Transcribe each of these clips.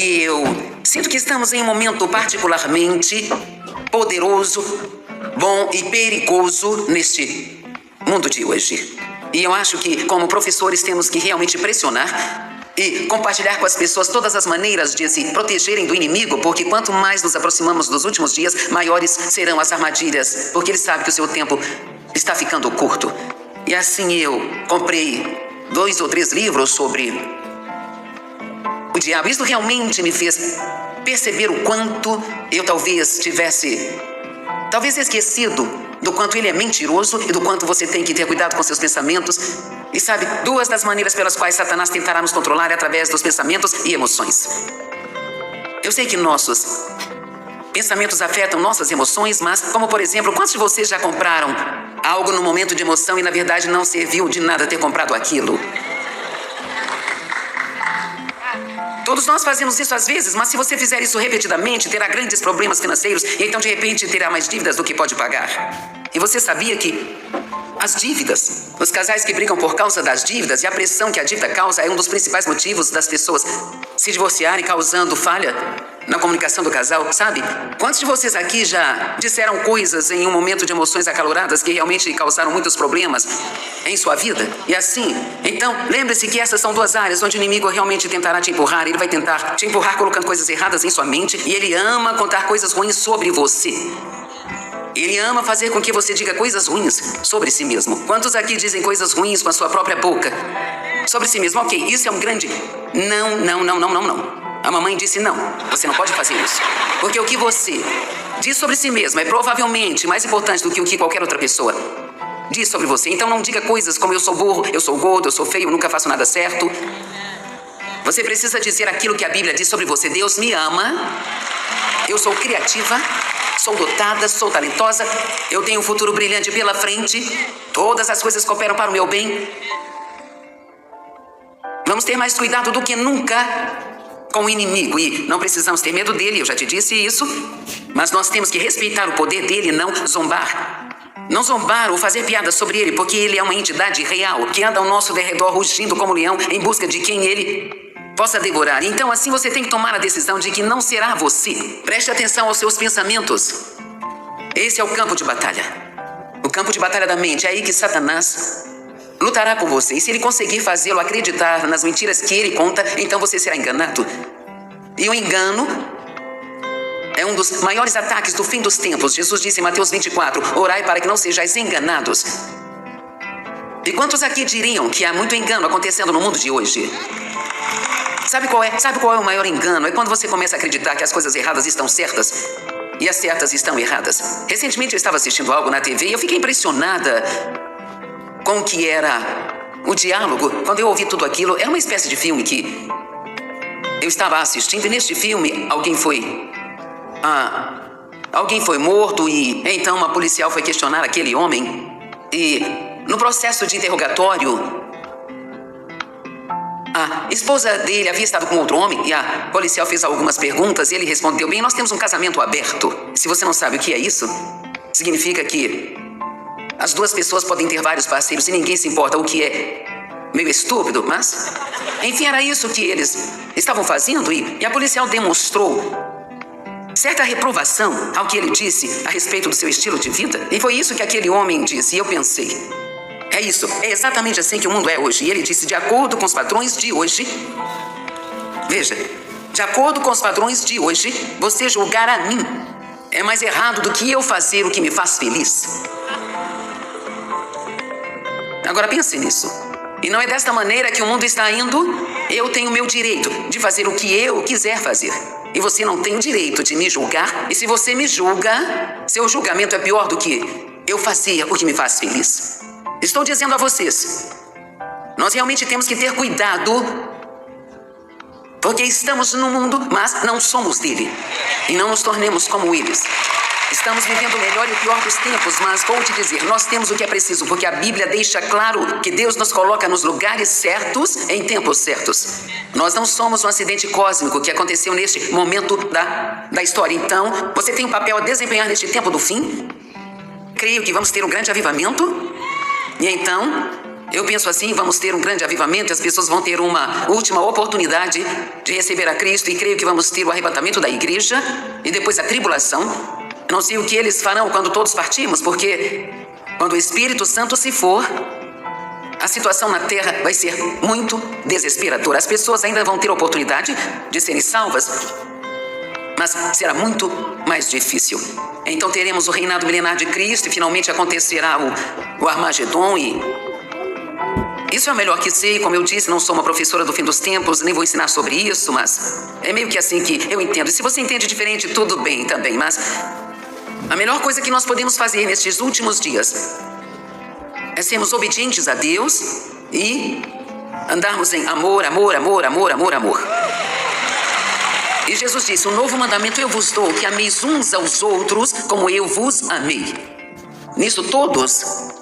Eu sinto que estamos em um momento particularmente poderoso, bom e perigoso neste mundo de hoje. E eu acho que, como professores, temos que realmente pressionar e compartilhar com as pessoas todas as maneiras de se protegerem do inimigo, porque quanto mais nos aproximamos dos últimos dias, maiores serão as armadilhas, porque ele sabe que o seu tempo está ficando curto. E assim eu comprei 2 ou 3 livros sobre o diabo. Isso realmente me fez perceber o quanto eu talvez tivesse esquecido do quanto ele é mentiroso e do quanto você tem que ter cuidado com seus pensamentos. E sabe, 2 das maneiras pelas quais Satanás tentará nos controlar é através dos pensamentos e emoções. Eu sei que nossos pensamentos afetam nossas emoções, mas, como por exemplo, quantos de vocês já compraram algo no momento de emoção e na verdade não serviu de nada ter comprado aquilo? Todos nós fazemos isso às vezes, mas se você fizer isso repetidamente, terá grandes problemas financeiros e então de repente terá mais dívidas do que pode pagar. E você sabia que as dívidas, os casais que brigam por causa das dívidas e a pressão que a dívida causa é um dos principais motivos das pessoas se divorciarem, causando falha na comunicação do casal, sabe? Quantos de vocês aqui já disseram coisas em um momento de emoções acaloradas que realmente causaram muitos problemas em sua vida? E assim, então, lembre-se que essas são 2 áreas onde o inimigo realmente tentará te empurrar. Ele vai tentar te empurrar colocando coisas erradas em sua mente e ele ama contar coisas ruins sobre você. Ele ama fazer com que você diga coisas ruins sobre si mesmo. Quantos aqui dizem coisas ruins com a sua própria boca sobre si mesmo? Ok, isso é um grande não. A mamãe disse não, você não pode fazer isso. Porque o que você diz sobre si mesmo é provavelmente mais importante do que o que qualquer outra pessoa diz sobre você. Então não diga coisas como eu sou burro, eu sou gordo, eu sou feio, eu nunca faço nada certo. Você precisa dizer aquilo que a Bíblia diz sobre você. Deus me ama, eu sou criativa, sou dotada, sou talentosa, eu tenho um futuro brilhante pela frente, todas as coisas cooperam para o meu bem. Vamos ter mais cuidado do que nunca com o inimigo e não precisamos ter medo dele, eu já te disse isso, mas nós temos que respeitar o poder dele e não zombar. Não zombar ou fazer piadas sobre ele, porque ele é uma entidade real que anda ao nosso derredor rugindo como leão em busca de quem ele possa devorar. Então assim você tem que tomar a decisão de que não será você. Preste atenção aos seus pensamentos. Esse é o campo de batalha. O campo de batalha da mente. É aí que Satanás lutará com você. E se ele conseguir fazê-lo acreditar nas mentiras que ele conta, então você será enganado. E o engano é um dos maiores ataques do fim dos tempos. Jesus disse em Mateus 24, orai para que não sejais enganados. E quantos aqui diriam que há muito engano acontecendo no mundo de hoje? Sabe qual é o maior engano? É quando você começa a acreditar que as coisas erradas estão certas e as certas estão erradas. Recentemente eu estava assistindo algo na TV e eu fiquei impressionada com o que era o diálogo. Quando eu ouvi tudo aquilo, era uma espécie de filme que eu estava assistindo e neste filme alguém foi morto e então uma policial foi questionar aquele homem e no processo de interrogatório a esposa dele havia estado com outro homem e a policial fez algumas perguntas e ele respondeu, bem, nós temos um casamento aberto. Se você não sabe o que é isso, significa que as 2 pessoas podem ter vários parceiros e ninguém se importa, o que é meio estúpido, mas enfim, era isso que eles estavam fazendo e a policial demonstrou certa reprovação ao que ele disse a respeito do seu estilo de vida. E foi isso que aquele homem disse e eu pensei, é isso, é exatamente assim que o mundo é hoje. E ele disse, de acordo com os padrões de hoje, veja, de acordo com os padrões de hoje, você julgar a mim é mais errado do que eu fazer o que me faz feliz. Agora pense nisso. E não é desta maneira que o mundo está indo. Eu tenho o meu direito de fazer o que eu quiser fazer. E você não tem o direito de me julgar. E se você me julga, seu julgamento é pior do que eu fazer o que me faz feliz. Estou dizendo a vocês, nós realmente temos que ter cuidado, porque estamos no mundo, mas não somos dele. E não nos tornemos como eles. Estamos vivendo o melhor e o pior dos tempos, mas vou te dizer, nós temos o que é preciso, porque a Bíblia deixa claro que Deus nos coloca nos lugares certos, em tempos certos. Nós não somos um acidente cósmico que aconteceu neste momento da história. Então, você tem um papel a desempenhar neste tempo do fim. Creio que vamos ter um grande avivamento. E então, Eu penso assim, vamos ter um grande avivamento, as pessoas vão ter uma última oportunidade de receber a Cristo, e creio que vamos ter o arrebatamento da igreja e depois a tribulação. Não sei o que eles farão quando todos partirmos, porque quando o Espírito Santo se for, a situação na terra vai ser muito desesperadora. As pessoas ainda vão ter a oportunidade de serem salvas, mas será muito mais difícil. Então teremos o reinado milenar de Cristo e finalmente acontecerá o Armagedon. E isso é o melhor que sei. Como eu disse, não sou uma professora do fim dos tempos, nem vou ensinar sobre isso, mas é meio que assim que eu entendo. E se você entende diferente, tudo bem também, mas a melhor coisa que nós podemos fazer nestes últimos dias é sermos obedientes a Deus e andarmos em amor, amor, amor, amor, amor, amor. E Jesus disse: um novo mandamento eu vos dou, que ameis uns aos outros como eu vos amei. Nisso todos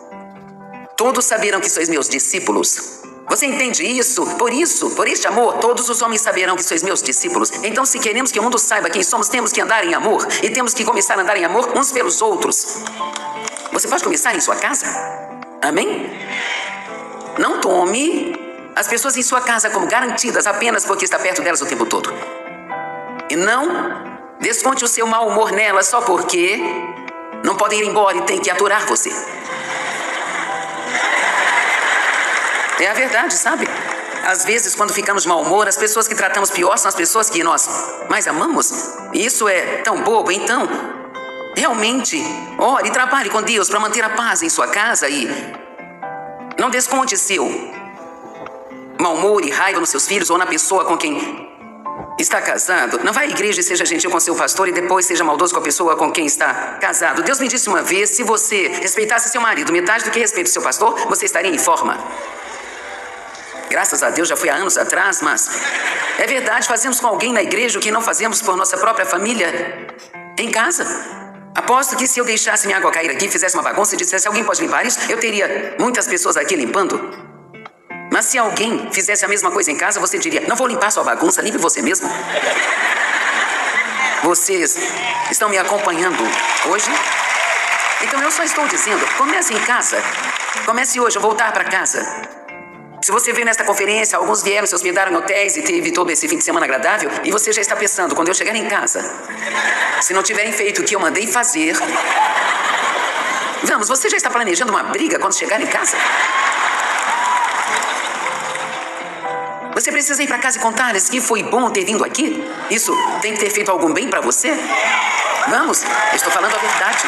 saberão que sois meus discípulos. Você entende isso? Por este amor, todos os homens saberão que sois meus discípulos. Então, se queremos que o mundo saiba quem somos, temos que andar em amor. E temos que começar a andar em amor uns pelos outros. Você pode começar em sua casa. Amém? Não tome as pessoas em sua casa como garantidas apenas porque está perto delas o tempo todo. E não desconte o seu mau humor nelas só porque não podem ir embora e tem que aturar você. É a verdade, sabe? Às vezes, quando ficamos de mau humor, as pessoas que tratamos pior são as pessoas que nós mais amamos. E isso é tão bobo. Então, realmente, ore e trabalhe com Deus para manter a paz em sua casa e não desconte seu mau humor e raiva nos seus filhos ou na pessoa com quem está casado. Não vá à igreja e seja gentil com seu pastor e depois seja maldoso com a pessoa com quem está casado. Deus me disse uma vez, se você respeitasse seu marido metade do que respeita o seu pastor, você estaria em forma. Graças a Deus já foi há anos atrás, mas é verdade, fazemos com alguém na igreja o que não fazemos por nossa própria família em casa. Aposto que se eu deixasse minha água cair aqui, fizesse uma bagunça e dissesse: alguém pode limpar isso, eu teria muitas pessoas aqui limpando. Mas se alguém fizesse a mesma coisa em casa, você diria: não vou limpar sua bagunça, limpe você mesmo. Vocês estão me acompanhando hoje? Então eu só estou dizendo, comece em casa. Comece hoje a voltar para casa. Se você veio nesta conferência, alguns vieram, se hospedaram em hotéis e teve todo esse fim de semana agradável, e você já está pensando, quando eu chegar em casa, se não tiverem feito o que eu mandei fazer... Vamos, você já está planejando uma briga quando chegar em casa? Você precisa ir para casa e contar-lhes que foi bom ter vindo aqui? Isso tem que ter feito algum bem para você? Vamos, eu estou falando a verdade.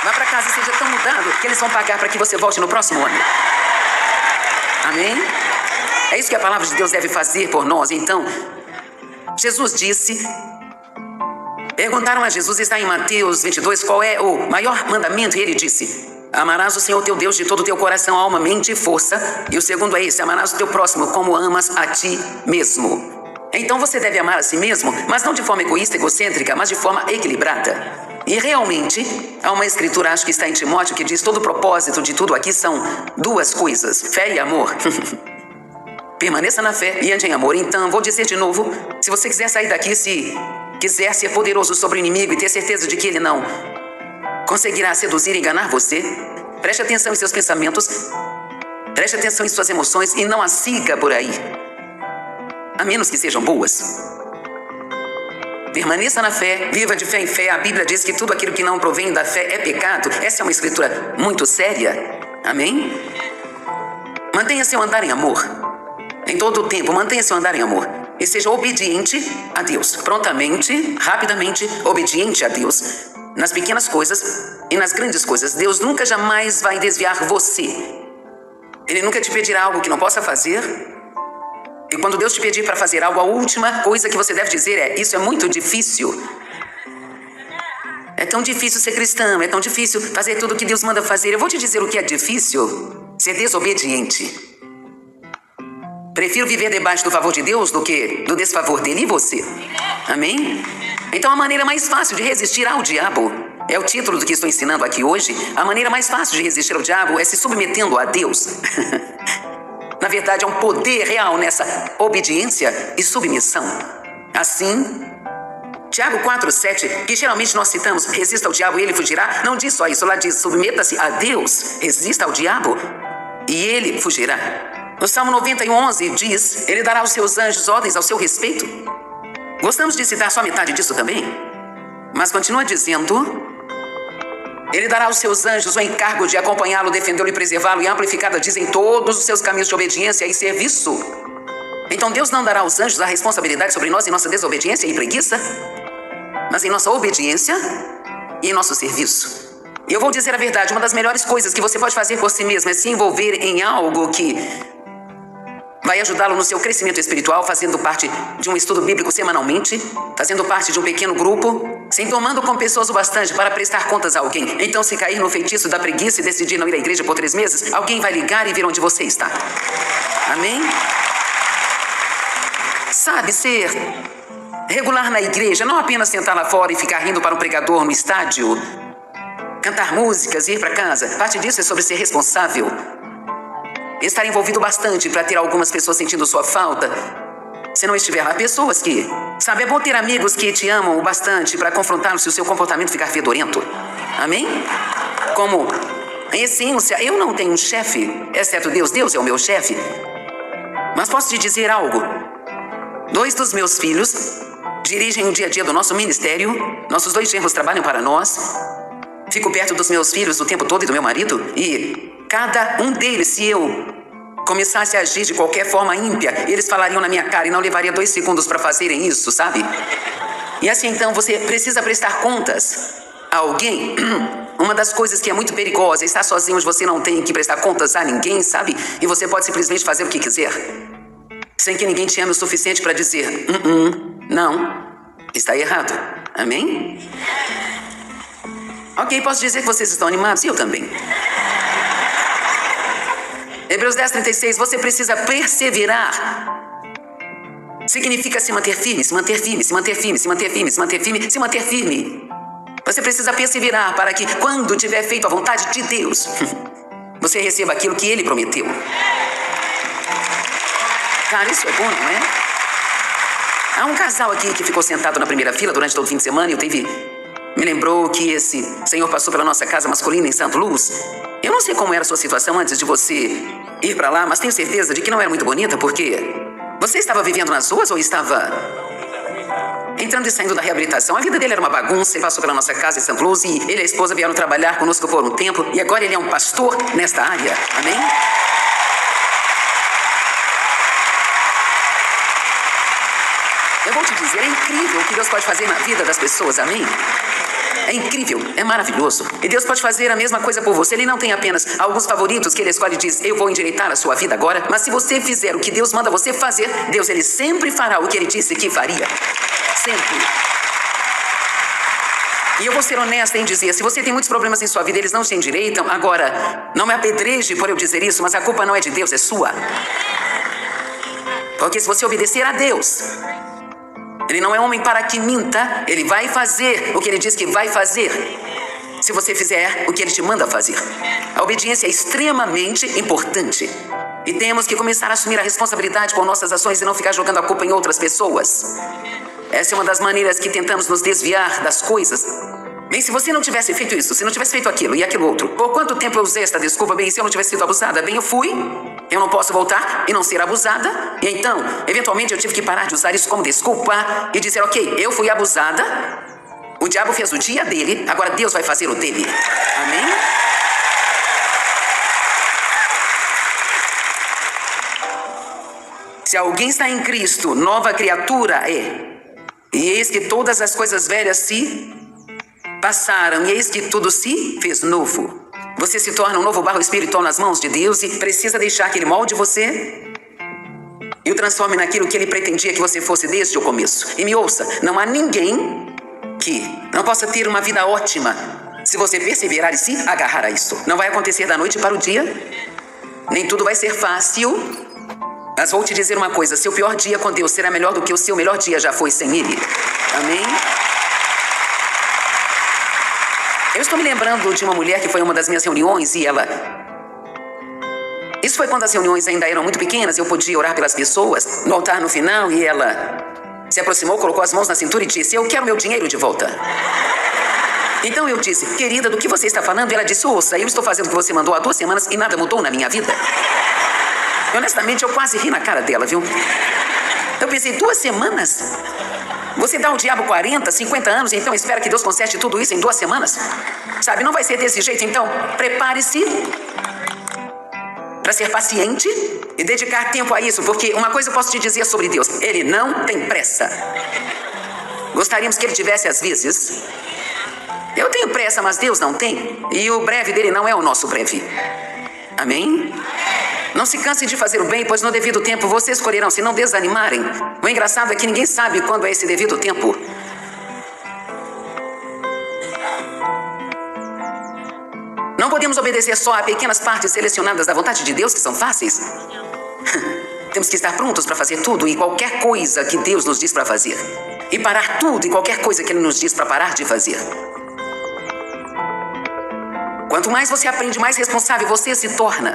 Vá para casa e seja tão mudado que eles vão pagar para que você volte no próximo ano. Amém? É isso que a palavra de Deus deve fazer por nós. Então, Jesus disse... Perguntaram a Jesus, está em Mateus 22, qual é o maior mandamento? E ele disse: amarás o Senhor teu Deus de todo o teu coração, alma, mente e força. E o segundo é esse: amarás o teu próximo como amas a ti mesmo. Então você deve amar a si mesmo, mas não de forma egoísta, egocêntrica, mas de forma equilibrada. E realmente, há uma escritura, acho que está em Timóteo, que diz: todo o propósito de tudo aqui são duas coisas, fé e amor. Permaneça na fé e ande em amor. Então, vou dizer de novo, se você quiser sair daqui, se quiser ser poderoso sobre o inimigo e ter certeza de que ele não conseguirá seduzir e enganar você, preste atenção em seus pensamentos, preste atenção em suas emoções e não as siga por aí, a menos que sejam boas. Permaneça na fé, viva de fé em fé. A Bíblia diz que tudo aquilo que não provém da fé é pecado. Essa é uma escritura muito séria. Amém? Mantenha seu andar em amor. Em todo o tempo, mantenha seu andar em amor. E seja obediente a Deus. Prontamente, rapidamente, obediente a Deus. Nas pequenas coisas e nas grandes coisas. Deus nunca jamais vai desviar você. Ele nunca te pedirá algo que não possa fazer. E quando Deus te pedir para fazer algo, a última coisa que você deve dizer é: isso é muito difícil. É tão difícil ser cristão, é tão difícil fazer tudo o que Deus manda fazer. Eu vou te dizer o que é difícil: ser desobediente. Prefiro viver debaixo do favor de Deus do que do desfavor dele e você. Amém? Então a maneira mais fácil de resistir ao diabo, é o título do que estou ensinando aqui hoje, a maneira mais fácil de resistir ao diabo é se submetendo a Deus. Na verdade, há um poder real nessa obediência e submissão. Assim, Tiago 4:7, que geralmente nós citamos, resista ao diabo e ele fugirá, não diz só isso, lá diz, submeta-se a Deus, resista ao diabo e ele fugirá. No Salmo 91:11 diz, ele dará aos seus anjos ordens ao seu respeito. Gostamos de citar só metade disso também, mas continua dizendo, ele dará aos seus anjos o encargo de acompanhá-lo, defendê-lo e preservá-lo, e amplificada dizem todos os seus caminhos de obediência e serviço. Então Deus não dará aos anjos a responsabilidade sobre nós em nossa desobediência e preguiça, mas em nossa obediência e em nosso serviço. E eu vou dizer a verdade, uma das melhores coisas que você pode fazer por si mesmo é se envolver em algo que vai ajudá-lo no seu crescimento espiritual, fazendo parte de um estudo bíblico semanalmente, fazendo parte de um pequeno grupo, se tomando com pessoas o bastante para prestar contas a alguém. Então, se cair no feitiço da preguiça e decidir não ir à igreja por 3 meses, alguém vai ligar e ver onde você está. Amém? Sabe, ser regular na igreja, não apenas sentar lá fora e ficar rindo para um pregador no estádio, cantar músicas e ir para casa. Parte disso é sobre ser responsável. Estar envolvido bastante para ter algumas pessoas sentindo sua falta. Se não estiver lá, pessoas que... Sabe, é bom ter amigos que te amam o bastante para confrontá-los se o seu comportamento ficar fedorento. Amém? Como, em essência, eu não tenho um chefe, exceto Deus. Deus é o meu chefe. Mas posso te dizer algo. 2 dos meus filhos dirigem o dia a dia do nosso ministério. Nossos 2 genros trabalham para nós. Fico perto dos meus filhos o tempo todo e do meu marido. E cada um deles, se eu começasse a agir de qualquer forma ímpia, eles falariam na minha cara e não levaria 2 segundos para fazerem isso, sabe? E assim, então, você precisa prestar contas a alguém. Uma das coisas que é muito perigosa é estar sozinho, onde você não tem que prestar contas a ninguém, sabe? E você pode simplesmente fazer o que quiser, sem que ninguém te ame o suficiente para dizer, não, está errado. Amém? Ok, posso dizer que vocês estão animados? E eu também. Hebreus 10:36, você precisa perseverar. Significa se manter firme, se manter firme, se manter firme, se manter firme, se manter firme, se manter firme. Você precisa perseverar para que, quando tiver feito a vontade de Deus, você receba aquilo que Ele prometeu. Cara, isso é bom, não é? Há um casal aqui que ficou sentado na primeira fila durante todo o fim de semana e me lembrou que esse senhor passou pela nossa casa masculina em Santo Luz. Eu não sei como era a sua situação antes de você ir pra lá, mas tenho certeza de que não era muito bonita, porque você estava vivendo nas ruas ou estava entrando e saindo da reabilitação. A vida dele era uma bagunça. Ele passou pela nossa casa em Santo Luz e ele e a esposa vieram trabalhar conosco por um tempo e agora ele é um pastor nesta área. Amém? Eu vou te dizer, é incrível o que Deus pode fazer na vida das pessoas, amém? É incrível, é maravilhoso. E Deus pode fazer a mesma coisa por você. Ele não tem apenas alguns favoritos que Ele escolhe e diz, eu vou endireitar a sua vida agora. Mas se você fizer o que Deus manda você fazer, Deus, Ele sempre fará o que Ele disse que faria. Sempre. E eu vou ser honesta em dizer, se você tem muitos problemas em sua vida, eles não se endireitam. Agora, não me apedreje por eu dizer isso, mas a culpa não é de Deus, é sua. Porque se você obedecer a Deus, Ele não é homem para que minta, Ele vai fazer o que Ele diz que vai fazer, se você fizer o que Ele te manda fazer. A obediência é extremamente importante. E temos que começar a assumir a responsabilidade por nossas ações e não ficar jogando a culpa em outras pessoas. Essa é uma das maneiras que tentamos nos desviar das coisas. Bem, se você não tivesse feito isso, se não tivesse feito aquilo e aquilo outro, por quanto tempo eu usei esta desculpa? Bem, se eu não tivesse sido abusada, bem, eu fui, eu não posso voltar e não ser abusada. E então, eventualmente eu tive que parar de usar isso como desculpa e dizer, ok, eu fui abusada, o diabo fez o dia dele, agora Deus vai fazer o dele. Amém? Se alguém está em Cristo, nova criatura é. E eis que todas as coisas velhas se passaram, e eis que tudo se fez novo. Você se torna um novo barro espiritual nas mãos de Deus e precisa deixar que Ele molde você e o transforme naquilo que Ele pretendia que você fosse desde o começo. E me ouça, não há ninguém que não possa ter uma vida ótima se você perseverar e se agarrar a isso. Não vai acontecer da noite para o dia, nem tudo vai ser fácil. Mas vou te dizer uma coisa, seu pior dia com Deus será melhor do que o seu melhor dia já foi sem Ele. Amém? Eu estou me lembrando de uma mulher que foi em uma das minhas reuniões e ela... Isso foi quando as reuniões ainda eram muito pequenas, eu podia orar pelas pessoas no altar no final e ela se aproximou, colocou as mãos na cintura e disse: eu quero meu dinheiro de volta. Então eu disse: querida, do que você está falando? Ela disse: ouça, eu estou fazendo o que você mandou há 2 semanas e nada mudou na minha vida. E, honestamente, eu quase ri na cara dela, viu? Eu pensei: 2 semanas? Você dá ao diabo 40, 50 anos e então espera que Deus conserte tudo isso em 2 semanas? Sabe, não vai ser desse jeito, então prepare-se para ser paciente e dedicar tempo a isso, porque uma coisa eu posso te dizer sobre Deus: Ele não tem pressa. Gostaríamos que Ele tivesse às vezes. Eu tenho pressa, mas Deus não tem. E o breve dele não é o nosso breve. Amém? Não se cansem de fazer o bem, pois no devido tempo vocês colherão, se não desanimarem. O engraçado é que ninguém sabe quando é esse devido tempo. Não podemos obedecer só a pequenas partes selecionadas da vontade de Deus, que são fáceis. Temos que estar prontos para fazer tudo e qualquer coisa que Deus nos diz para fazer. E parar tudo e qualquer coisa que Ele nos diz para parar de fazer. Quanto mais você aprende, mais responsável você se torna.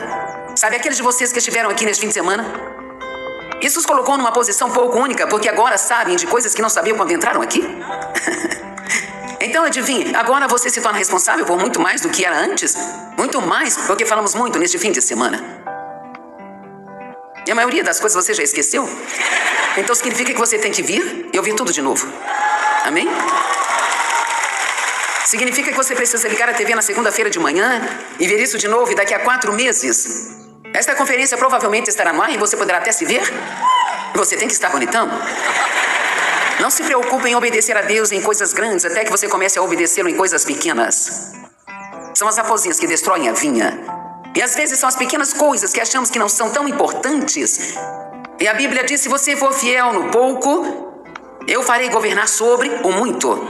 Sabe, aqueles de vocês que estiveram aqui neste fim de semana? Isso os colocou numa posição pouco única, porque agora sabem de coisas que não sabiam quando entraram aqui. Então, adivinhe, agora você se torna responsável por muito mais do que era antes. Muito mais, porque falamos muito neste fim de semana. E a maioria das coisas você já esqueceu. Então significa que você tem que vir e ouvir tudo de novo. Amém? Significa que você precisa ligar a TV na segunda-feira de manhã e ver isso de novo e daqui a 4 meses. Esta conferência provavelmente estará no ar e você poderá até se ver. Você tem que estar bonitão. Não se preocupe em obedecer a Deus em coisas grandes até que você comece a obedecê-lo em coisas pequenas. São as raposinhas que destroem a vinha. E às vezes são as pequenas coisas que achamos que não são tão importantes. E a Bíblia diz: se você for fiel no pouco, eu farei governar sobre o muito.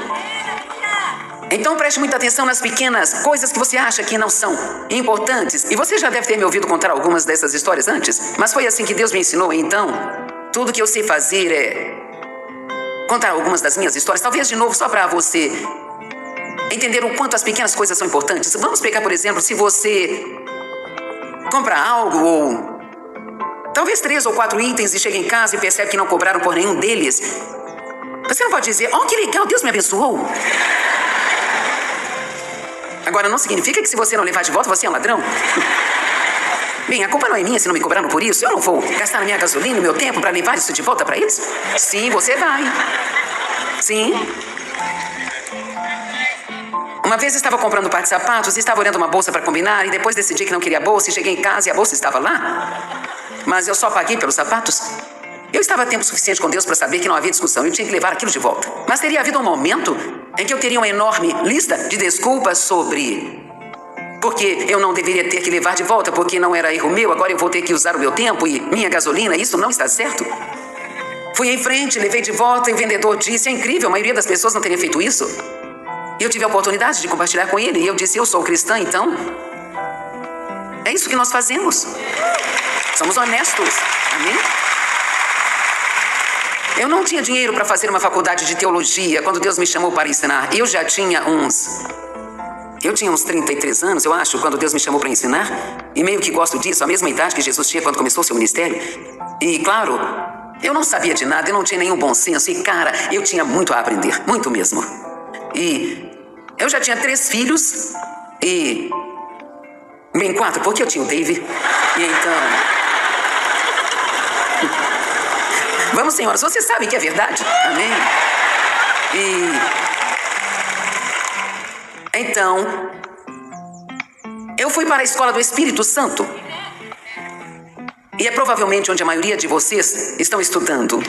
Então preste muita atenção nas pequenas coisas que você acha que não são importantes. E você já deve ter me ouvido contar algumas dessas histórias antes, mas foi assim que Deus me ensinou. Então, tudo que eu sei fazer é contar algumas das minhas histórias, talvez de novo só para você entender o quanto as pequenas coisas são importantes. Vamos pegar, por exemplo, se você compra algo ou talvez 3 ou 4 itens e chega em casa e percebe que não cobraram por nenhum deles. Você não pode dizer: oh, que legal, Deus me abençoou. Agora, não significa que se você não levar de volta, você é um ladrão. Bem, a culpa não é minha se não me cobraram por isso. Eu não vou gastar a minha gasolina e o meu tempo para levar isso de volta para eles? Sim, você vai. Sim. Uma vez estava comprando um par de sapatos e estava olhando uma bolsa para combinar e depois decidi que não queria a bolsa e cheguei em casa e a bolsa estava lá. Mas eu só paguei pelos sapatos. Eu estava a tempo suficiente com Deus para saber que não havia discussão. Eu tinha que levar aquilo de volta. Mas teria havido um momento em que eu teria uma enorme lista de desculpas sobre porque eu não deveria ter que levar de volta, porque não era erro meu, agora eu vou ter que usar o meu tempo e minha gasolina, isso não está certo. Fui em frente, levei de volta e o vendedor disse: é incrível, a maioria das pessoas não teria feito isso. E eu tive a oportunidade de compartilhar com ele e eu disse: eu sou cristã, então é isso que nós fazemos. Somos honestos. Amém? Eu não tinha dinheiro para fazer uma faculdade de teologia quando Deus me chamou para ensinar. Eu já tinha uns 33 anos, eu acho, quando Deus me chamou para ensinar. E meio que gosto disso, a mesma idade que Jesus tinha quando começou seu ministério. E, claro, eu não sabia de nada, eu não tinha nenhum bom senso. E, cara, eu tinha muito a aprender, muito mesmo. E eu já tinha 3 filhos e... bem, 4, porque eu tinha o Dave. E então... Vamos, senhoras, você sabe que é verdade. Amém? E... então, eu fui para a escola do Espírito Santo. E é provavelmente onde a maioria de vocês estão estudando.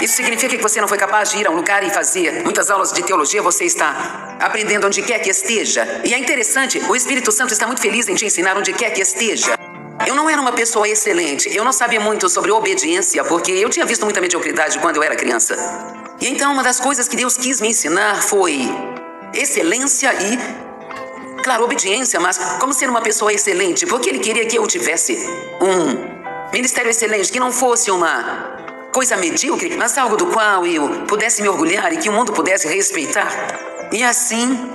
Isso significa que você não foi capaz de ir a um lugar e fazer muitas aulas de teologia. Você está aprendendo onde quer que esteja. E é interessante, o Espírito Santo está muito feliz em te ensinar onde quer que esteja. Eu não era uma pessoa excelente. Eu não sabia muito sobre obediência, porque eu tinha visto muita mediocridade quando eu era criança. E então uma das coisas que Deus quis me ensinar foi excelência e, claro, obediência, mas como ser uma pessoa excelente, porque Ele queria que eu tivesse um ministério excelente, que não fosse uma coisa medíocre, mas algo do qual eu pudesse me orgulhar e que o mundo pudesse respeitar. E assim,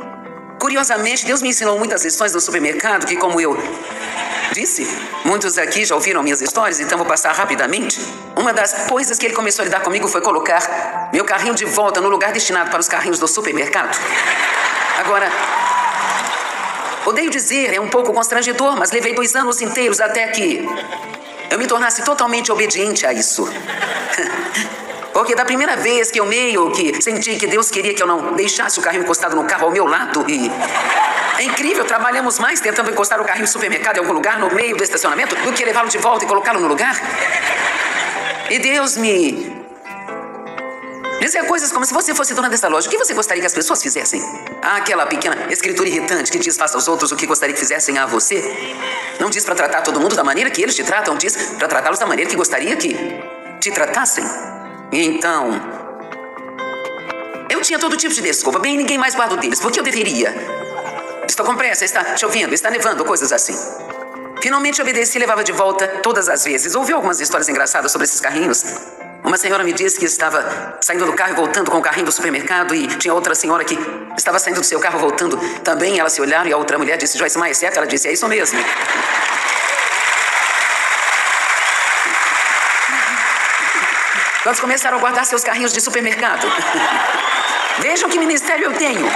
curiosamente, Deus me ensinou muitas lições no supermercado que, como eu disse, muitos aqui já ouviram minhas histórias, então vou passar rapidamente. uma das coisas que ele começou a lidar comigo foi colocar meu carrinho de volta no lugar destinado para os carrinhos do supermercado. Agora, odeio dizer, é um pouco constrangedor, mas levei 2 anos inteiros até que eu me tornasse totalmente obediente a isso. Porque da primeira vez que eu meio que senti que Deus queria que eu não deixasse o carrinho encostado no carro ao meu lado e... É incrível, trabalhamos mais tentando encostar o carrinho no supermercado em algum lugar no meio do estacionamento do que levá-lo de volta e colocá-lo no lugar. E Deus me dizia coisas como: se você fosse dona dessa loja, o que você gostaria que as pessoas fizessem? Aquela pequena escritura irritante que diz: faça aos outros o que gostaria que fizessem a você. Não diz para tratar todo mundo da maneira que eles te tratam, diz para tratá-los da maneira que gostaria que te tratassem. E então, eu tinha todo tipo de desculpa. Bem, ninguém mais guarda o deles, porque eu deveria. Estou com pressa, está chovendo, está nevando, coisas assim. Finalmente obedeci e levava de volta todas as vezes. Ouvi algumas histórias engraçadas sobre esses carrinhos. Uma senhora me disse que estava saindo do carro e voltando com o carrinho do supermercado, e tinha outra senhora que estava saindo do seu carro voltando também. Elas se olharam e a outra mulher disse: Joyce Meyer, certo? Ela disse: é isso mesmo. Quando começaram a guardar seus carrinhos de supermercado. Vejam que ministério eu tenho.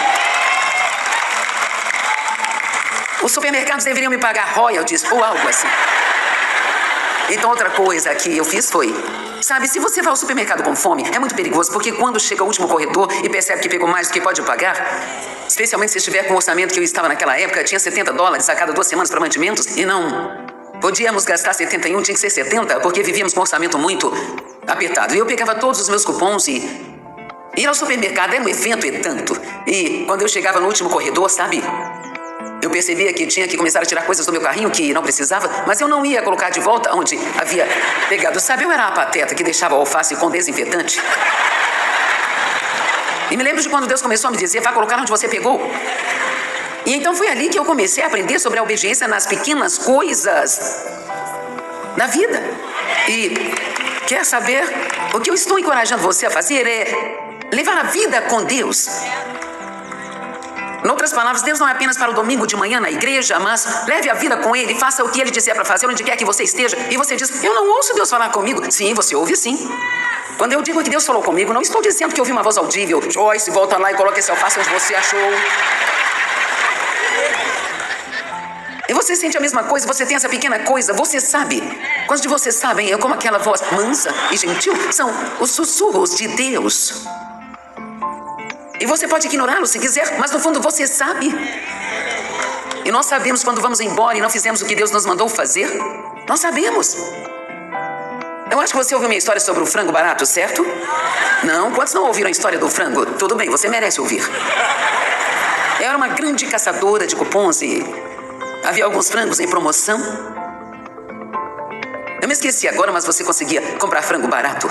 Os supermercados deveriam me pagar royalties ou algo assim. Então outra coisa que eu fiz foi... Sabe, se você vai ao supermercado com fome, é muito perigoso, porque quando chega o último corredor e percebe que pegou mais do que pode pagar, especialmente se estiver com o orçamento que eu estava naquela época, tinha $70 a cada 2 semanas para mantimentos, e não podíamos gastar 71, tinha que ser 70, porque vivíamos com um orçamento muito apertado. E eu pegava todos os meus cupons e... ir ao supermercado era um evento e tanto. E quando eu chegava no último corredor, sabe... eu percebia que tinha que começar a tirar coisas do meu carrinho que não precisava, mas eu não ia colocar de volta onde havia pegado. Sabe, eu era a pateta que deixava o alface com desinfetante. E me lembro de quando Deus começou a me dizer: vá colocar onde você pegou. E então foi ali que eu comecei a aprender sobre a obediência nas pequenas coisas da vida. E quer saber? O que eu estou encorajando você a fazer é levar a vida com Deus. Em outras palavras, Deus não é apenas para o domingo de manhã na igreja, mas leve a vida com Ele, faça o que Ele disser para fazer, onde quer que você esteja. E você diz: eu não ouço Deus falar comigo. Sim, você ouve sim. Quando eu digo que Deus falou comigo, não estou dizendo que eu ouvi uma voz audível. Joyce, volta lá e coloque esse alface onde você achou. E você sente a mesma coisa, você tem essa pequena coisa, você sabe. Quando você sabem, é como aquela voz mansa e gentil, são os sussurros de Deus. E você pode ignorá-lo se quiser, mas no fundo você sabe. E nós sabemos quando vamos embora e não fizemos o que Deus nos mandou fazer. Nós sabemos. Eu acho que você ouviu minha história sobre o frango barato, certo? Não? Quantos não ouviram a história do frango? Tudo bem, você merece ouvir. Eu era uma grande caçadora de cupons e havia alguns frangos em promoção. Eu me esqueci agora, mas você conseguia comprar frango barato.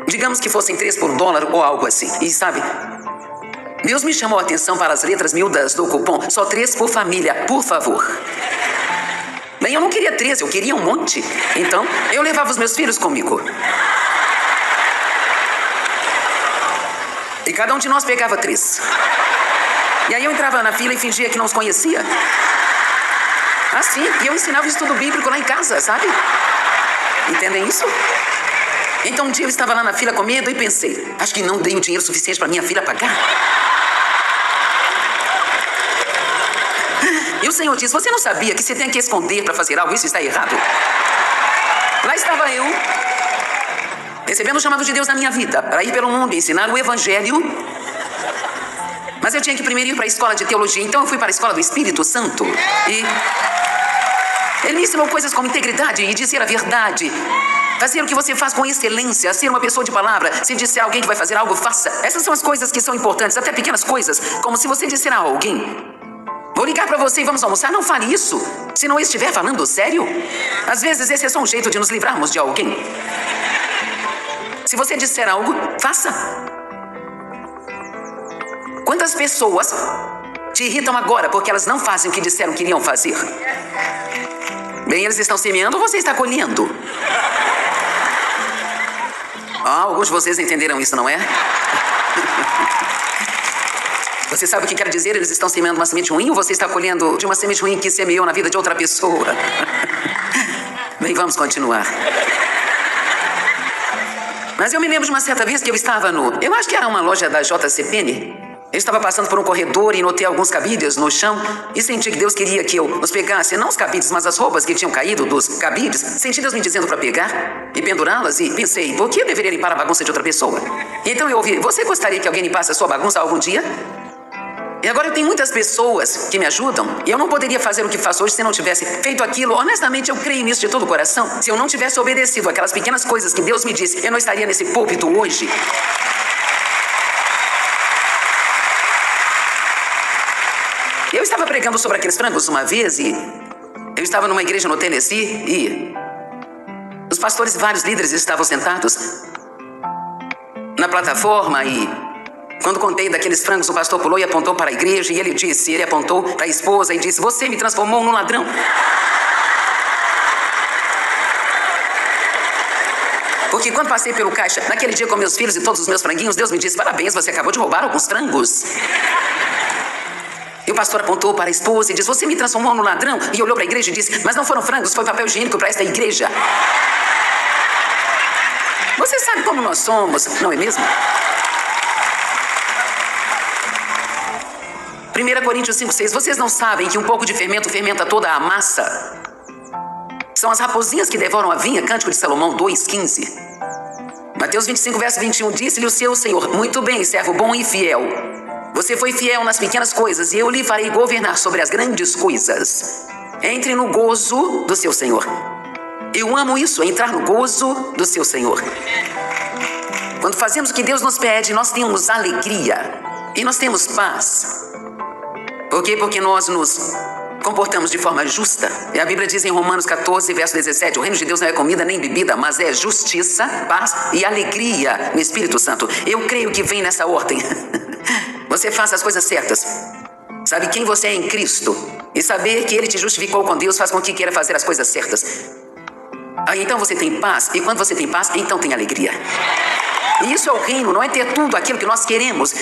Digamos que fossem 3 por $1 ou algo assim. E sabe, Deus me chamou a atenção para as letras miúdas do cupom. Só 3 por família, por favor. Bem, eu não queria 3, eu queria um monte. Então, eu levava os meus filhos comigo. E cada um de nós pegava 3. E aí eu entrava na fila e fingia que não os conhecia. Assim, e eu ensinava o estudo bíblico lá em casa, sabe? Entendem isso? Então um dia eu estava lá na fila com medo e pensei: acho que não dei o dinheiro suficiente para minha filha pagar. E o Senhor disse: você não sabia que você tem que esconder para fazer algo? Isso está errado. Lá estava eu, recebendo o chamado de Deus na minha vida, para ir pelo mundo e ensinar o Evangelho. Mas eu tinha que primeiro ir para a escola de teologia, então eu fui para a escola do Espírito Santo. E ele me ensinou coisas como integridade e dizer a verdade. Fazer o que você faz com excelência, ser uma pessoa de palavra. Se disser a alguém que vai fazer algo, faça. Essas são as coisas que são importantes, até pequenas coisas. Como se você disser a alguém: vou ligar para você e vamos almoçar. Não fale isso, se não estiver falando sério. Às vezes esse é só um jeito de nos livrarmos de alguém. Se você disser algo, faça. Quantas pessoas te irritam agora porque elas não fazem o que disseram que iriam fazer? Bem, eles estão semeando ou você está colhendo? Alguns de vocês entenderam isso, não é? Você sabe o que quer dizer? Eles estão semeando uma semente ruim ou você está colhendo de uma semente ruim que semeou na vida de outra pessoa? Bem, vamos continuar. Mas eu me lembro de uma certa vez que eu estava eu acho que era uma loja da JCPenney. Eu estava passando por um corredor e notei alguns cabides no chão e senti que Deus queria que eu os pegasse, não os cabides, mas as roupas que tinham caído dos cabides. Senti Deus me dizendo para pegar e pendurá-las e pensei, por que eu deveria limpar a bagunça de outra pessoa? Então eu ouvi, você gostaria que alguém limpasse a sua bagunça algum dia? E agora eu tenho muitas pessoas que me ajudam e eu não poderia fazer o que faço hoje se não tivesse feito aquilo. Honestamente, eu creio nisso de todo o coração. Se eu não tivesse obedecido aquelas pequenas coisas que Deus me disse, eu não estaria nesse púlpito hoje. Eu estava pregando sobre aqueles frangos uma vez e eu estava numa igreja no Tennessee e os pastores e vários líderes estavam sentados na plataforma e quando contei daqueles frangos, o pastor pulou e apontou para a igreja e ele apontou para a esposa e disse, você me transformou num ladrão. Porque quando passei pelo caixa, naquele dia com meus filhos e todos os meus franguinhos, Deus me disse, parabéns, você acabou de roubar alguns frangos. E o pastor apontou para a esposa e disse, você me transformou num ladrão? E olhou para a igreja e disse, mas não foram frangos, foi papel higiênico para esta igreja. Você sabe como nós somos, não é mesmo? 1 Coríntios 5,6, vocês não sabem que um pouco de fermento fermenta toda a massa? São as raposinhas que devoram a vinha, Cântico de Salomão 2,15. Mateus 25, verso 21, disse-lhe o seu Senhor, muito bem, servo bom e fiel. Você foi fiel nas pequenas coisas e eu lhe farei governar sobre as grandes coisas. Entre no gozo do seu Senhor. Eu amo isso, entrar no gozo do seu Senhor. Quando fazemos o que Deus nos pede, nós temos alegria e nós temos paz. Por quê? Porque nós nos comportamos de forma justa. E a Bíblia diz em Romanos 14, verso 17, o reino de Deus não é comida nem bebida, mas é justiça, paz e alegria no Espírito Santo. Eu creio que vem nessa ordem. Você faça as coisas certas. Sabe quem você é em Cristo. E saber que Ele te justificou com Deus faz com que queira fazer as coisas certas. Aí então você tem paz. E quando você tem paz, então tem alegria. E isso é o reino, não é ter tudo aquilo que nós queremos.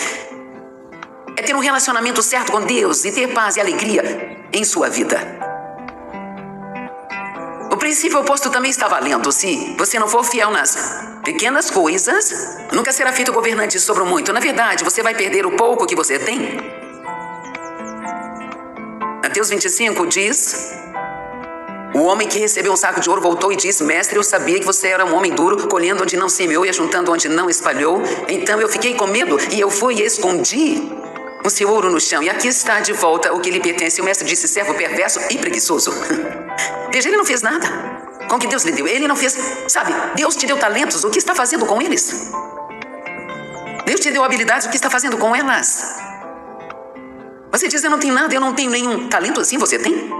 É ter um relacionamento certo com Deus e ter paz e alegria em sua vida. O princípio oposto também está valendo. Se você não for fiel nas pequenas coisas, nunca será feito governante sobre o muito. Na verdade, você vai perder o pouco que você tem. Mateus 25 diz, o homem que recebeu um saco de ouro voltou e disse, mestre, eu sabia que você era um homem duro, colhendo onde não semeou e ajuntando onde não espalhou. Então eu fiquei com medo e eu fui e escondi o seu ouro no chão. E aqui está de volta o que lhe pertence. O mestre disse, servo perverso e preguiçoso. Veja, ele não fez nada com o que Deus lhe deu. Ele não fez, sabe, Deus te deu talentos, o que está fazendo com eles? Deus te deu habilidades, o que está fazendo com elas? Você diz, eu não tenho nada, eu não tenho nenhum talento assim, você tem?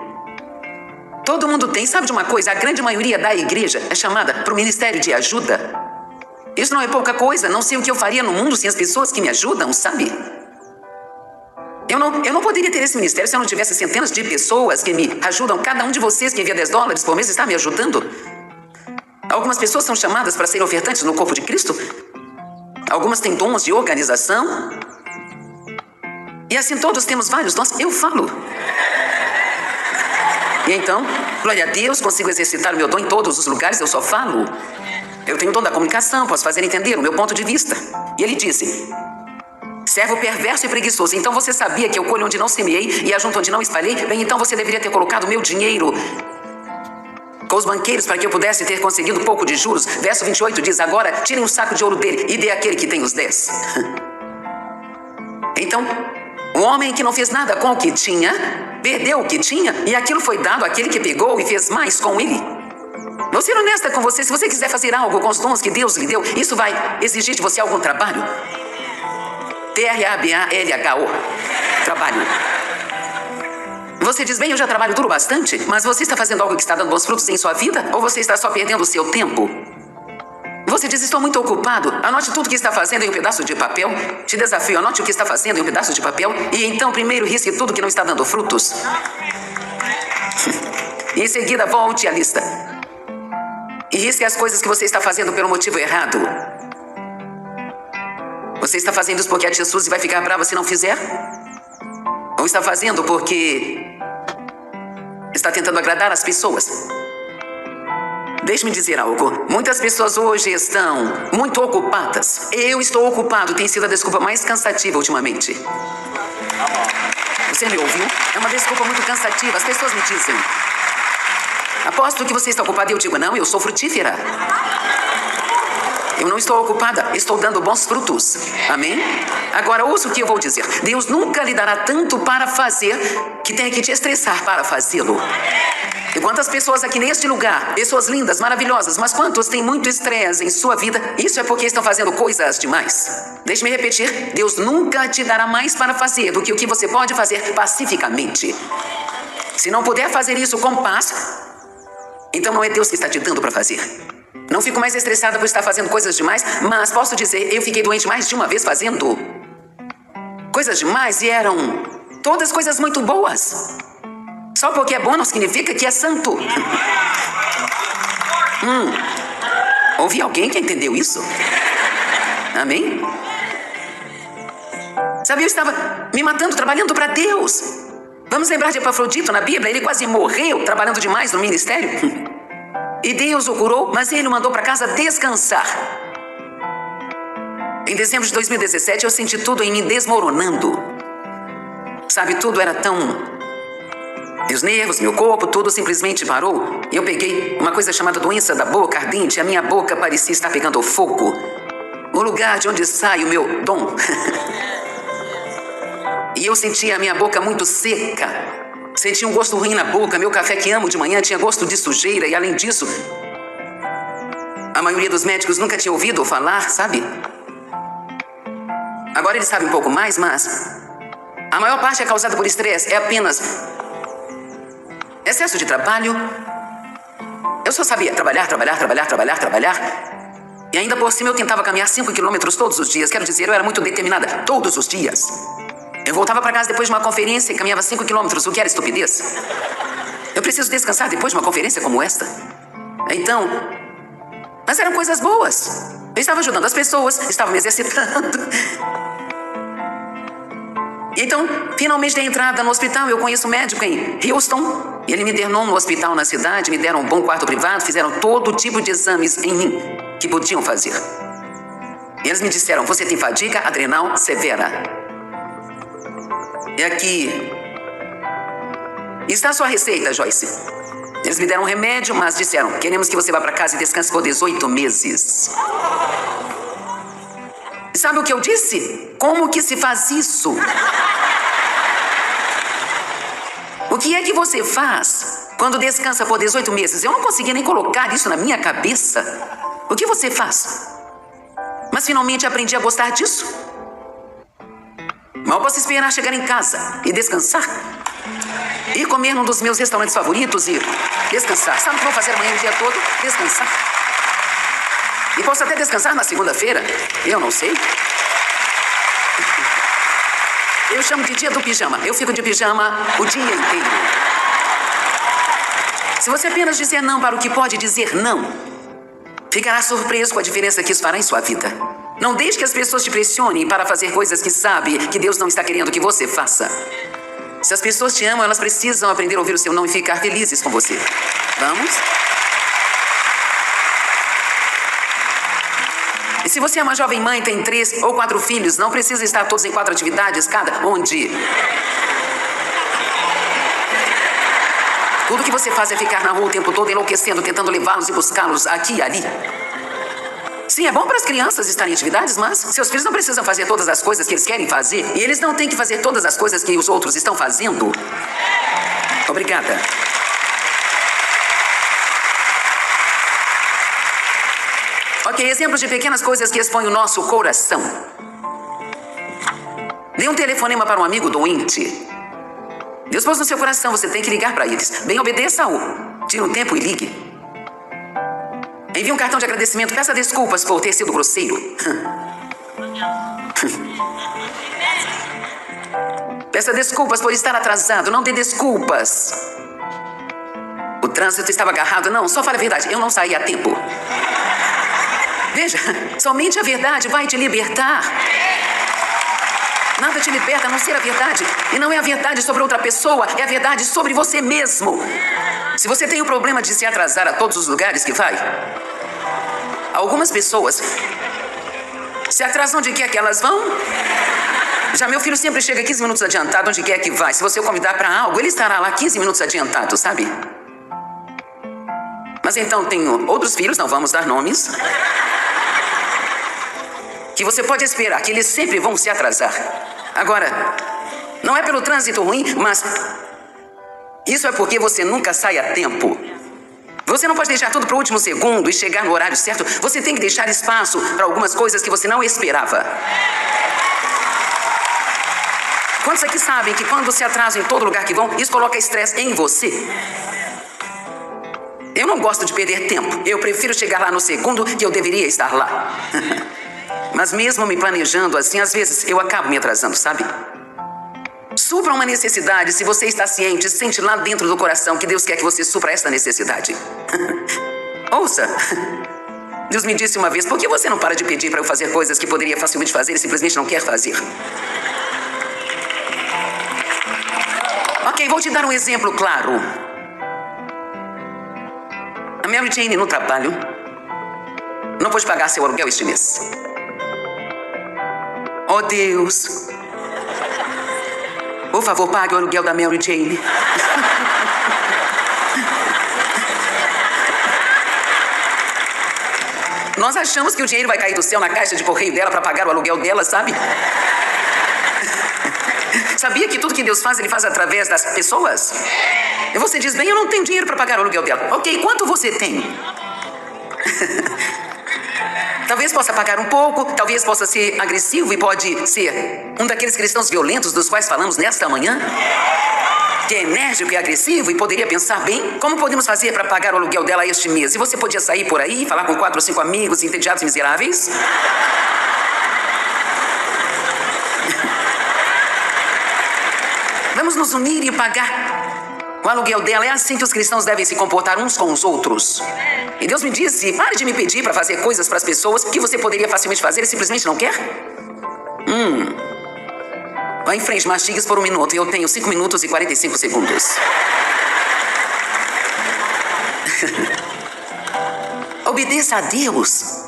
Todo mundo tem, sabe de uma coisa? A grande maioria da igreja é chamada para o ministério de ajuda. Isso não é pouca coisa, não sei o que eu faria no mundo sem as pessoas que me ajudam, sabe? Eu não poderia ter esse ministério se eu não tivesse centenas de pessoas que me ajudam. Cada um de vocês que envia $10 por mês está me ajudando. Algumas pessoas são chamadas para serem ofertantes no corpo de Cristo. Algumas têm dons de organização. E assim todos temos vários dons. Eu falo. E então, glória a Deus, consigo exercitar o meu dom em todos os lugares, eu só falo. Eu tenho o dom da comunicação, posso fazer entender o meu ponto de vista. E ele disse, servo perverso e preguiçoso, então você sabia que eu colho onde não semeei e ajunto onde não espalhei? Bem, então você deveria ter colocado o meu dinheiro com os banqueiros para que eu pudesse ter conseguido pouco de juros. Verso 28 diz, agora tirem um saco de ouro dele e dê àquele que tem os 10. Então, o homem que não fez nada com o que tinha, perdeu o que tinha e aquilo foi dado àquele que pegou e fez mais com ele. Vou ser honesta com você, se você quiser fazer algo com os dons que Deus lhe deu, isso vai exigir de você algum trabalho. TRABALHO, trabalho. Você diz, bem, eu já trabalho duro bastante, mas você está fazendo algo que está dando bons frutos em sua vida? Ou você está só perdendo o seu tempo? Você diz, estou muito ocupado. Anote tudo o que está fazendo em um pedaço de papel. Te desafio, anote o que está fazendo em um pedaço de papel. E então primeiro risque tudo que não está dando frutos. E em seguida volte à lista. E risque as coisas que você está fazendo pelo motivo errado. Você está fazendo isso porque a tia Suzy vai ficar brava se não fizer? Ou está fazendo porque está tentando agradar as pessoas? Deixe-me dizer algo. Muitas pessoas hoje estão muito ocupadas. Eu estou ocupado, tem sido a desculpa mais cansativa ultimamente. Você me ouviu? É uma desculpa muito cansativa, as pessoas me dizem. Aposto que você está ocupado e eu digo, não, eu sou frutífera. Eu não estou ocupada, estou dando bons frutos. Amém? Agora, ouça o que eu vou dizer. Deus nunca lhe dará tanto para fazer que tenha que te estressar para fazê-lo. E quantas pessoas aqui neste lugar, pessoas lindas, maravilhosas, mas quantos têm muito estresse em sua vida? Isso é porque estão fazendo coisas demais. Deixe-me repetir, Deus nunca te dará mais para fazer do que o que você pode fazer pacificamente. Se não puder fazer isso com paz, então não é Deus que está te dando para fazer. Não fico mais estressada por estar fazendo coisas demais, mas posso dizer, eu fiquei doente mais de uma vez fazendo coisas demais e eram todas coisas muito boas. Só porque é bom não significa que é santo. Houve alguém que entendeu isso? Amém? Sabe, eu estava me matando, trabalhando para Deus. Vamos lembrar de Epafrodito na Bíblia, ele quase morreu trabalhando demais no ministério. E Deus o curou, mas ele o mandou para casa descansar. Em dezembro de 2017, eu senti tudo em mim desmoronando. Sabe, tudo era tão... Meus nervos, meu corpo, tudo simplesmente parou. E eu peguei uma coisa chamada doença da boca ardente. A minha boca parecia estar pegando fogo. O lugar de onde sai o meu dom. E eu sentia a minha boca muito seca. Sentia um gosto ruim na boca. Meu café que amo de manhã tinha gosto de sujeira. E além disso, a maioria dos médicos nunca tinha ouvido falar, sabe? Agora eles sabem um pouco mais, mas a maior parte é causada por estresse. É apenas excesso de trabalho. Eu só sabia trabalhar. E ainda por cima eu tentava caminhar 5 quilômetros todos os dias. Quero dizer, eu era muito determinada. Todos os dias. Eu voltava para casa depois de uma conferência e caminhava 5 quilômetros, o que era estupidez. Eu preciso descansar depois de uma conferência como esta. Então, mas eram coisas boas. Eu estava ajudando as pessoas, estava me exercitando. E então, finalmente dei entrada no hospital. Eu conheço um médico em Houston. E ele me internou no hospital na cidade, me deram um bom quarto privado, fizeram todo tipo de exames em mim que podiam fazer. E eles me disseram, você tem fadiga adrenal severa. E aqui está a sua receita, Joyce. Eles me deram um remédio, mas disseram, queremos que você vá para casa e descanse por 18 meses. E sabe o que eu disse? Como que se faz isso? O que é que você faz quando descansa por 18 meses? Eu não conseguia nem colocar isso na minha cabeça. O que você faz? Mas finalmente aprendi a gostar disso. Mal posso esperar chegar em casa e descansar. Ir comer num dos meus restaurantes favoritos e descansar. Sabe o que vou fazer amanhã o dia todo? Descansar. E posso até descansar na segunda-feira. Eu não sei. Eu chamo de dia do pijama. Eu fico de pijama o dia inteiro. Se você apenas dizer não para o que pode dizer não, ficará surpreso com a diferença que isso fará em sua vida. Não deixe que as pessoas te pressionem para fazer coisas que sabe que Deus não está querendo que você faça. Se as pessoas te amam, elas precisam aprender a ouvir o seu não e ficar felizes com você. Vamos? E se você é uma jovem mãe, tem 3 ou 4 filhos, não precisa estar todos em 4 atividades cada, onde tudo que você faz é ficar na rua o tempo todo enlouquecendo, tentando levá-los e buscá-los aqui e ali. Sim, é bom para as crianças estarem em atividades, mas seus filhos não precisam fazer todas as coisas que eles querem fazer. E eles não têm que fazer todas as coisas que os outros estão fazendo. Obrigada. Ok, exemplos de pequenas coisas que expõem o nosso coração. Dê um telefonema para um amigo doente. Deus pôs no seu coração, você tem que ligar para eles. Bem, obedeça-o. Tire um tempo e ligue. Envie um cartão de agradecimento, peça desculpas por ter sido grosseiro. Peça desculpas por estar atrasado, não dê desculpas. O trânsito estava agarrado, não, só fale a verdade, eu não saí a tempo. Veja, somente a verdade vai te libertar. Nada te liberta a não ser a verdade. E não é a verdade sobre outra pessoa, é a verdade sobre você mesmo. Se você tem o problema de se atrasar a todos os lugares que vai, algumas pessoas se atrasam onde quer que elas vão. Já meu filho sempre chega 15 minutos adiantado onde quer que vai. Se você o convidar para algo, ele estará lá 15 minutos adiantado, sabe? Mas então tenho outros filhos, não vamos dar nomes, que você pode esperar que eles sempre vão se atrasar. Agora, não é pelo trânsito ruim, mas isso é porque você nunca sai a tempo. Você não pode deixar tudo para o último segundo e chegar no horário certo. Você tem que deixar espaço para algumas coisas que você não esperava. Quantos aqui sabem que quando se atrasam em todo lugar que vão, isso coloca estresse em você? Eu não gosto de perder tempo. Eu prefiro chegar lá no segundo que eu deveria estar lá. Mas mesmo me planejando assim, às vezes eu acabo me atrasando, sabe? Supra uma necessidade se você está ciente, sente lá dentro do coração que Deus quer que você supra esta necessidade. Ouça, Deus me disse uma vez, por que você não para de pedir para eu fazer coisas que poderia facilmente fazer e simplesmente não quer fazer? Ok, vou te dar um exemplo claro. A Mary Jane no trabalho não pôde pagar seu aluguel este mês. Oh Deus, por favor, pague o aluguel da Mary Jane. Nós achamos que o dinheiro vai cair do céu na caixa de correio dela para pagar o aluguel dela, sabe? Sabia que tudo que Deus faz, Ele faz através das pessoas? E você diz, bem, eu não tenho dinheiro para pagar o aluguel dela. Ok, quanto você tem? Talvez possa pagar um pouco, talvez possa ser agressivo e pode ser um daqueles cristãos violentos dos quais falamos nesta manhã, que é enérgico e agressivo e poderia pensar, bem, como podemos fazer para pagar o aluguel dela este mês? E você podia sair por aí, falar com 4 ou 5 amigos entediados e miseráveis? Vamos nos unir e pagar o aluguel dela. É assim que os cristãos devem se comportar uns com os outros. E Deus me disse, pare de me pedir para fazer coisas para as pessoas que você poderia facilmente fazer e simplesmente não quer. Vá em frente, mastigas por 1 minuto e eu tenho 5 minutos e 45 segundos. Obedeça a Deus.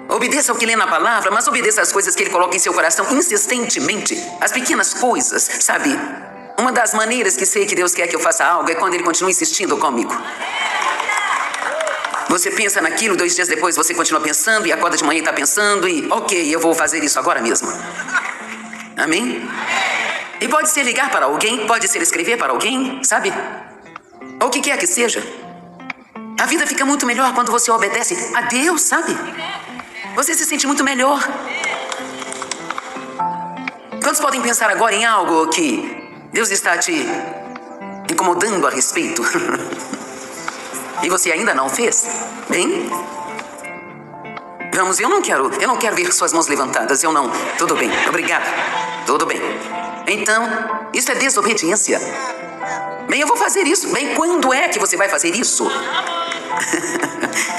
Obedeça ao que lê na palavra, mas obedeça às coisas que Ele coloca em seu coração insistentemente. As pequenas coisas, sabe? Uma das maneiras que sei que Deus quer que eu faça algo é quando Ele continua insistindo comigo. Você pensa naquilo, 2 dias depois você continua pensando e acorda de manhã e está pensando e... Ok, eu vou fazer isso agora mesmo. Amém? E pode ser ligar para alguém, pode ser escrever para alguém, sabe? Ou o que quer que seja. A vida fica muito melhor quando você obedece a Deus, sabe? Você se sente muito melhor. Quantos podem pensar agora em algo que Deus está te incomodando a respeito? E você ainda não fez? Bem? Vamos, eu não quero ver suas mãos levantadas, eu não. Tudo bem, obrigado. Tudo bem. Então, isso é desobediência. Bem, eu vou fazer isso. Bem, quando é que você vai fazer isso?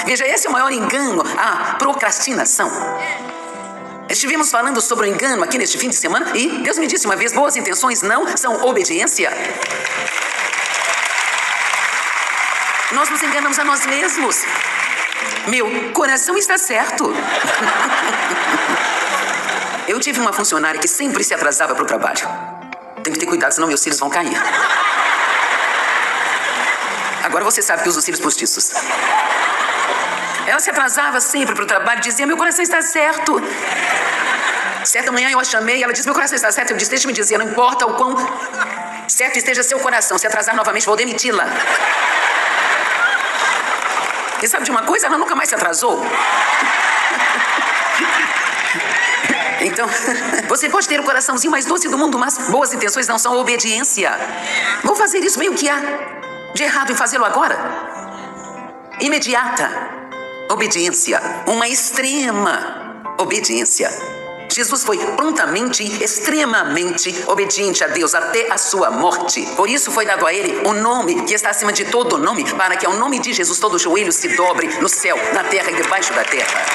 Veja, esse é o maior engano, a procrastinação. Estivemos falando sobre o engano aqui neste fim de semana e Deus me disse uma vez, boas intenções não são obediência. Nós nos enganamos a nós mesmos. Meu coração está certo. Eu tive uma funcionária que sempre se atrasava para o trabalho. Tem que ter cuidado, senão meus cílios vão cair. Agora você sabe que uso cílios postiços. Ela se atrasava sempre para o trabalho e dizia, meu coração está certo. Certa manhã eu a chamei, ela disse, meu coração está certo. Eu disse, deixa-me dizer, não importa o quão certo esteja seu coração, se atrasar novamente vou demiti-la. E sabe de uma coisa? Ela nunca mais se atrasou. Então, você pode ter o coraçãozinho mais doce do mundo, mas boas intenções não são obediência. Vou fazer isso, bem, o que há de errado em fazê-lo agora? Imediata obediência, uma extrema obediência. Jesus foi prontamente e extremamente obediente a Deus até a sua morte. Por isso foi dado a Ele o nome que está acima de todo nome, para que ao nome de Jesus todo joelho se dobre no céu, na terra e debaixo da terra.